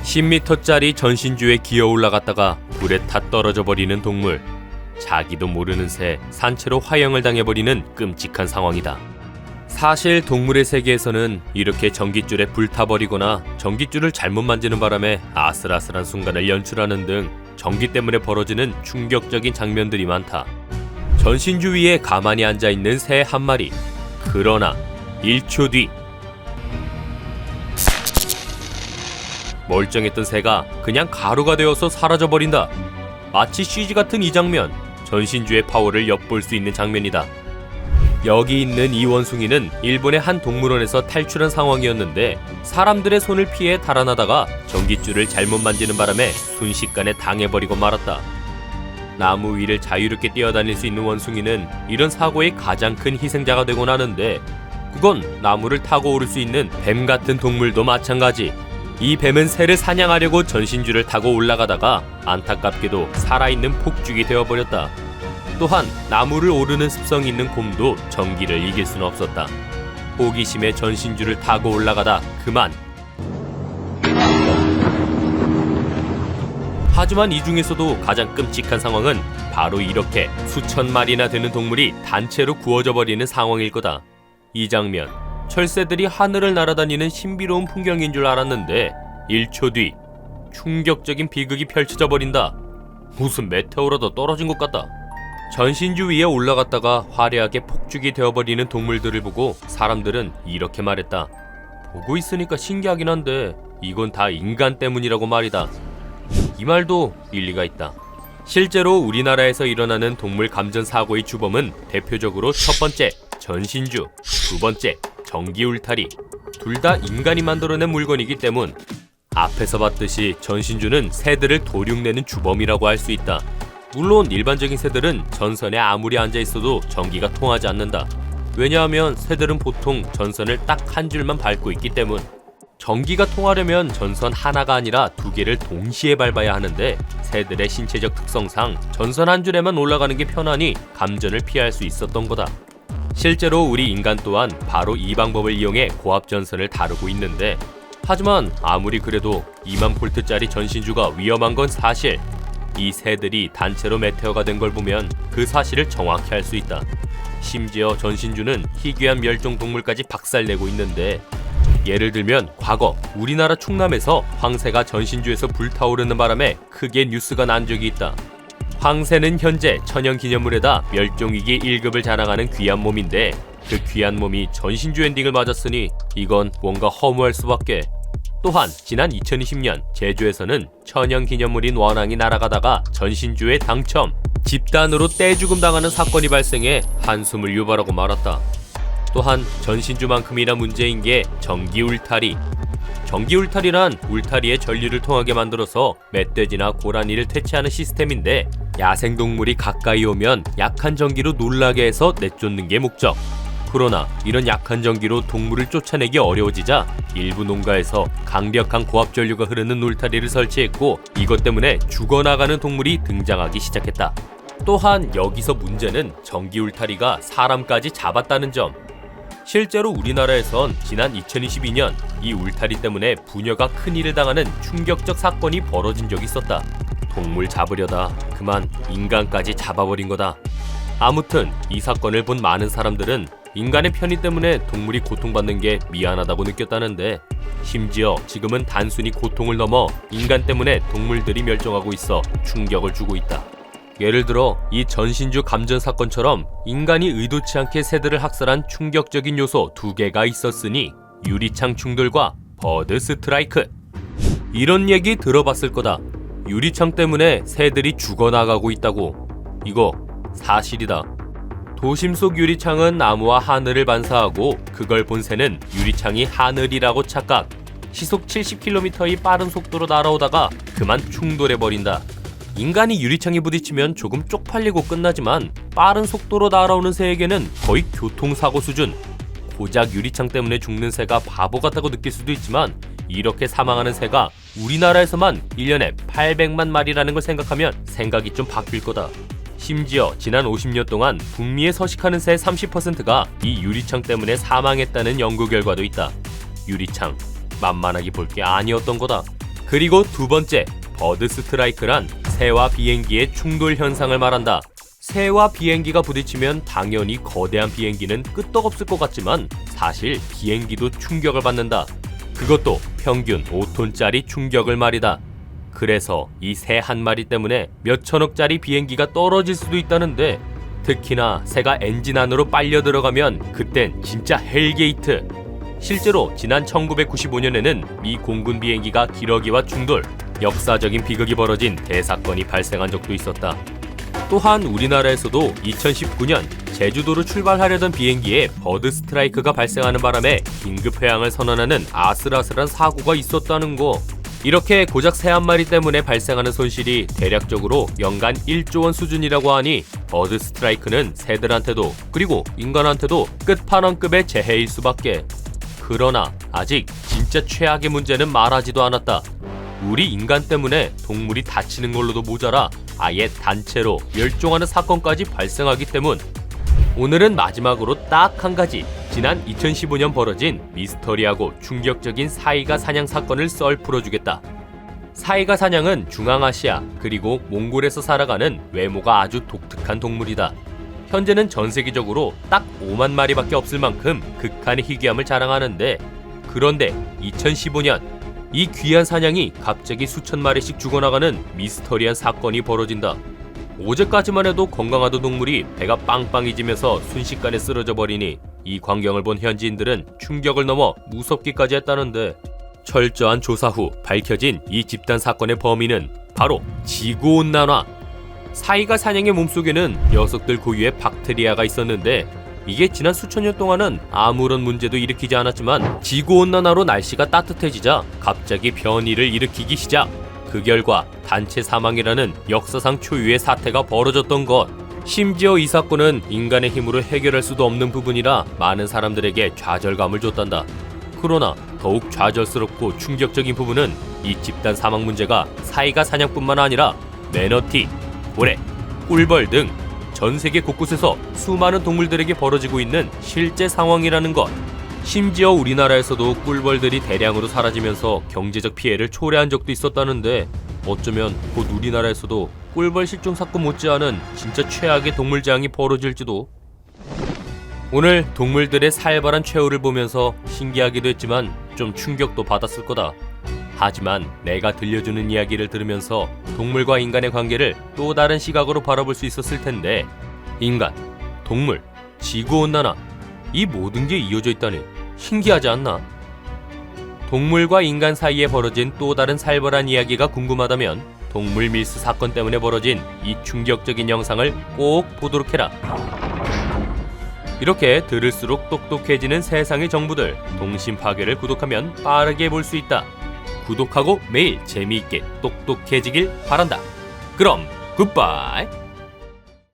10m짜리 전신주에 기어 올라갔다가 불에 타 떨어져 버리는 동물. 자기도 모르는 새 산채로 화형을 당해버리는 끔찍한 상황이다. 사실 동물의 세계에서는 이렇게 전깃줄에 불타버리거나 전깃줄을 잘못 만지는 바람에 아슬아슬한 순간을 연출하는 등 전기 때문에 벌어지는 충격적인 장면들이 많다. 전신주 위에 가만히 앉아있는 새 한 마리. 그러나 1초 뒤 멀쩡했던 새가 그냥 가루가 되어서 사라져버린다. 마치 CG 같은 이 장면, 전신주의 파워를 엿볼 수 있는 장면이다. 여기 있는 이 원숭이는 일본의 한 동물원에서 탈출한 상황이었는데 사람들의 손을 피해 달아나다가 전깃줄을 잘못 만지는 바람에 순식간에 당해버리고 말았다. 나무 위를 자유롭게 뛰어다닐 수 있는 원숭이는 이런 사고의 가장 큰 희생자가 되곤 하는데 그건 나무를 타고 오를 수 있는 뱀 같은 동물도 마찬가지. 이 뱀은 새를 사냥하려고 전신줄을 타고 올라가다가 안타깝게도 살아있는 폭죽이 되어버렸다. 또한 나무를 오르는 습성이 있는 곰도 전기를 이길 수는 없었다. 호기심에 전신줄을 타고 올라가다 그만. 하지만 이 중에서도 가장 끔찍한 상황은 바로 이렇게 수천 마리나 되는 동물이 단체로 구워져 버리는 상황일 거다. 이 장면, 철새들이 하늘을 날아다니는 신비로운 풍경인 줄 알았는데 1초 뒤 충격적인 비극이 펼쳐져 버린다. 무슨 메테오라도 떨어진 것 같다. 전신주 위에 올라갔다가 화려하게 폭죽이 되어버리는 동물들을 보고 사람들은 이렇게 말했다. 보고 있으니까 신기하긴 한데 이건 다 인간 때문이라고 말이다. 이 말도 일리가 있다. 실제로 우리나라에서 일어나는 동물 감전 사고의 주범은 대표적으로 첫 번째 전신주, 두 번째 전기 울타리. 둘 다 인간이 만들어낸 물건이기 때문 앞에서 봤듯이 전신주는 새들을 도륙내는 주범이라고 할 수 있다. 물론 일반적인 새들은 전선에 아무리 앉아있어도 전기가 통하지 않는다. 왜냐하면 새들은 보통 전선을 딱 한 줄만 밟고 있기 때문. 전기가 통하려면 전선 하나가 아니라 두 개를 동시에 밟아야 하는데 새들의 신체적 특성상 전선 한 줄에만 올라가는 게 편하니 감전을 피할 수 있었던 거다. 실제로 우리 인간 또한 바로 이 방법을 이용해 고압 전선을 다루고 있는데 하지만 아무리 그래도 2만 볼트짜리 전신주가 위험한 건 사실. 이 새들이 단체로 메테오가 된 걸 보면 그 사실을 정확히 알 수 있다. 심지어 전신주는 희귀한 멸종동물까지 박살내고 있는데 예를 들면 과거 우리나라 충남에서 황새가 전신주에서 불타오르는 바람에 크게 뉴스가 난 적이 있다. 황새는 현재 천연기념물에다 멸종위기 1급을 자랑하는 귀한 몸인데 그 귀한 몸이 전신주 엔딩을 맞았으니 이건 뭔가 허무할 수밖에. 또한 지난 2020년 제주에서는 천연기념물인 원앙이 날아가다가 전신주에 당첨, 집단으로 떼죽음 당하는 사건이 발생해 한숨을 유발하고 말았다. 또한 전신주만큼이나 문제인 게 전기 울타리. 전기 울타리란 울타리에 전류를 통하게 만들어서 멧돼지나 고라니를 퇴치하는 시스템인데 야생동물이 가까이 오면 약한 전기로 놀라게 해서 내쫓는 게 목적. 그러나 이런 약한 전기로 동물을 쫓아내기 어려워지자 일부 농가에서 강력한 고압 전류가 흐르는 울타리를 설치했고 이것 때문에 죽어나가는 동물이 등장하기 시작했다. 또한 여기서 문제는 전기 울타리가 사람까지 잡았다는 점. 실제로 우리나라에선 지난 2022년 이 울타리 때문에 부녀가 큰일을 당하는 충격적 사건이 벌어진 적이 있었다. 동물 잡으려다 그만 인간까지 잡아버린 거다. 아무튼 이 사건을 본 많은 사람들은 인간의 편의 때문에 동물이 고통받는 게 미안하다고 느꼈다는데 심지어 지금은 단순히 고통을 넘어 인간 때문에 동물들이 멸종하고 있어 충격을 주고 있다. 예를 들어 이 전신주 감전 사건처럼 인간이 의도치 않게 새들을 학살한 충격적인 요소 2개가 있었으니 유리창 충돌과 버드 스트라이크. 이런 얘기 들어봤을 거다. 유리창 때문에 새들이 죽어나가고 있다고. 이거 사실이다. 도심 속 유리창은 나무와 하늘을 반사하고 그걸 본 새는 유리창이 하늘이라고 착각. 시속 70km의 빠른 속도로 날아오다가 그만 충돌해버린다. 인간이 유리창에 부딪히면 조금 쪽팔리고 끝나지만 빠른 속도로 날아오는 새에게는 거의 교통사고 수준. 고작 유리창 때문에 죽는 새가 바보 같다고 느낄 수도 있지만 이렇게 사망하는 새가 우리나라에서만 1년에 800만 마리라는 걸 생각하면 생각이 좀 바뀔 거다. 심지어 지난 50년 동안 북미에 서식하는 새 30%가 이 유리창 때문에 사망했다는 연구 결과도 있다. 유리창 만만하게 볼 게 아니었던 거다. 그리고 두 번째, 버드 스트라이크란 새와 비행기의 충돌 현상을 말한다. 새와 비행기가 부딪히면 당연히 거대한 비행기는 끄떡없을 것 같지만 사실 비행기도 충격을 받는다. 그것도 평균 5톤짜리 충격을 말이다. 그래서 이 새 한 마리 때문에 몇 천억짜리 비행기가 떨어질 수도 있다는데, 특히나 새가 엔진 안으로 빨려 들어가면 그땐 진짜 헬게이트. 실제로 지난 1995년에는 미 공군 비행기가 기러기와 충돌, 역사적인 비극이 벌어진 대사건이 발생한 적도 있었다. 또한 우리나라에서도 2019년 제주도로 출발하려던 비행기에 버드 스트라이크가 발생하는 바람에 긴급 회항을 선언하는 아슬아슬한 사고가 있었다는 거. 이렇게 고작 새 한 마리 때문에 발생하는 손실이 대략적으로 연간 1조 원 수준이라고 하니 버드 스트라이크는 새들한테도 그리고 인간한테도 끝판왕급의 재해일 수밖에. 그러나 아직 진짜 최악의 문제는 말하지도 않았다. 우리 인간 때문에 동물이 다치는 걸로도 모자라 아예 단체로 멸종하는 사건까지 발생하기 때문. 오늘은 마지막으로 딱 한 가지, 지난 2015년 벌어진 미스터리하고 충격적인 사이가 사냥 사건을 썰 풀어주겠다. 사이가 사냥은 중앙아시아 그리고 몽골에서 살아가는 외모가 아주 독특한 동물이다. 현재는 전 세계적으로 딱 5만 마리밖에 없을 만큼 극한의 희귀함을 자랑하는데, 그런데 2015년 이 귀한 사냥이 갑자기 수천 마리씩 죽어나가는 미스터리한 사건이 벌어진다. 어제까지만 해도 건강하던 동물이 배가 빵빵해지면서 순식간에 쓰러져 버리니 이 광경을 본 현지인들은 충격을 넘어 무섭기까지 했다는데, 철저한 조사 후 밝혀진 이 집단 사건의 범인은 바로 지구온난화. 사이가 사냥의 몸속에는 녀석들 고유의 박테리아가 있었는데, 이게 지난 수천 년 동안은 아무런 문제도 일으키지 않았지만 지구온난화로 날씨가 따뜻해지자 갑자기 변이를 일으키기 시작. 그 결과 단체 사망이라는 역사상 초유의 사태가 벌어졌던 것. 심지어 이 사건은 인간의 힘으로 해결할 수도 없는 부분이라 많은 사람들에게 좌절감을 줬단다. 그러나 더욱 좌절스럽고 충격적인 부분은 이 집단 사망 문제가 사이가 사냥뿐만 아니라 매너티, 고래, 꿀벌 등 전 세계 곳곳에서 수많은 동물들에게 벌어지고 있는 실제 상황이라는 것. 심지어 우리나라에서도 꿀벌들이 대량으로 사라지면서 경제적 피해를 초래한 적도 있었다는데, 어쩌면 곧 우리나라에서도 꿀벌 실종 사건 못지않은 진짜 최악의 동물 재앙이 벌어질지도. 오늘 동물들의 살벌한 최후를 보면서 신기하기도 했지만 좀 충격도 받았을 거다. 하지만 내가 들려주는 이야기를 들으면서 동물과 인간의 관계를 또 다른 시각으로 바라볼 수 있었을 텐데, 인간, 동물, 지구온난화, 이 모든 게 이어져 있다니 신기하지 않나? 동물과 인간 사이에 벌어진 또 다른 살벌한 이야기가 궁금하다면 동물 밀수 사건 때문에 벌어진 이 충격적인 영상을 꼭 보도록 해라. 이렇게 들을수록 똑똑해지는 세상의 정보들, 동심파괴를 구독하면 빠르게 볼 수 있다. 구독하고 매일 재미있게 똑똑해지길 바란다. 그럼 굿바이.